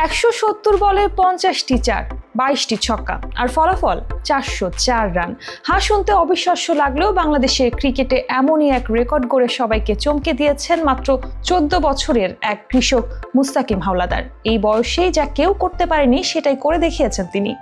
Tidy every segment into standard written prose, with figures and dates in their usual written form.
170 বলে 50টি চার, 22টি ছক্কা আর ফলাফল 404 রান। শুনতে অবিশ্বাস্য লাগলেও বাংলাদেশের ক্রিকেটে এমনই এক রেকর্ড গড়ে সবাইকে চমকে দিয়েছেন মাত্র 14 বছরের এক কৃষক মুস্তাকিম হাওলাদার। এই বয়সেই যা কেউ করতে পারেনি সেটাই করে দেখিয়েছেন তিনি।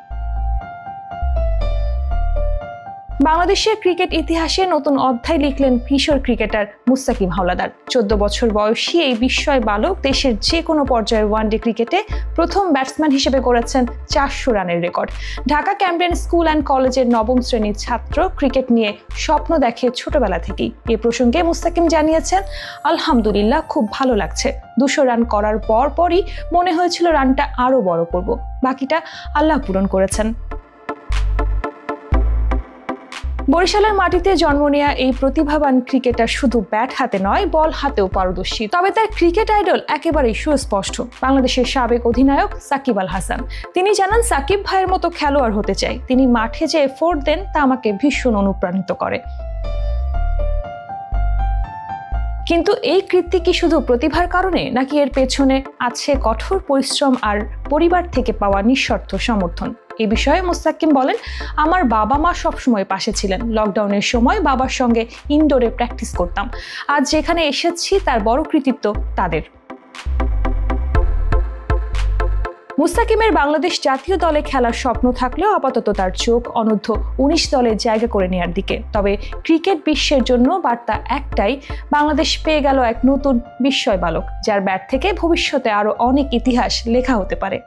বাংলাদেশের ক্রিকেট ইতিহাসে নতুন অধ্যায় লিখলেন কিশোর ক্রিকেটার মুস্তাকিম হাওলাদার। 14 বছর বয়সী এই বিস্ময় বালক দেশের যে কোনো পর্যায়ের ওয়ানডে ক্রিকেটে প্রথম ব্যাটসম্যান হিসেবে গড়েছেন 400 রানের record. Dhaka Cambrian school and কলেজের 9ম শ্রেণীর ছাত্র, ক্রিকেট নিয়ে স্বপ্ন দেখে ছোটবেলা থেকেই। এ প্রসঙ্গে মুস্তাকিম জানিয়েছেন, আলহামদুলিল্লাহ খুব ভালো লাগছে। 200 রান করার পরই মনে হয়েছিল রানটা আরো বড় করব, বাকিটা আল্লাহ পূরণ করেছেন। বরিশালের মাটিতে জন্ম নেয়া এই প্রতিভাবান ক্রিকেটার শুধু ব্যাট হাতে নয়, বল হাতেও পারদর্শী। তবে তার ক্রিকেট আইডল একেবারেই সুস্পষ্ট, বাংলাদেশের সাবেক অধিনায়ক সাকিব আল হাসান। তিনি জানান, সাকিব ভাইয়ের মতো খেলোয়াড় হতে চাই। তিনি মাঠে যে এফোর্ট দেন তা আমাকে ভীষণ অনুপ্রাণিত করে। কিন্তু এই কীর্তি কি শুধু প্রতিভার কারণে, নাকি এর পেছনে আছে কঠোর পরিশ্রম আর পরিবার থেকে পাওয়া নিঃশর্ত সমর্থন? এই বিষয়ে মুস্তাকিম বলেন, আমার বাবা মা সবসময় পাশে ছিলেন। লকডাউনের সময় বাবার সঙ্গে ইনডোরে প্র্যাকটিস করতাম। আজ যেখানে এসেছি তার বড় কৃতিত্ব তাদের। মুস্তাকিমের বাংলাদেশ জাতীয় দলে খেলার স্বপ্ন থাকলেও আপাতত তার চোখ অনূর্ধ্ব 19 দলে জায়গা করে নেওয়ার দিকে। তবে ক্রিকেট বিশ্বের জন্য বার্তা একটাই, বাংলাদেশ পেয়ে গেল এক নতুন বিস্ময় বালক, যার ব্যাট থেকে ভবিষ্যতে আরো অনেক ইতিহাস লেখা হতে পারে।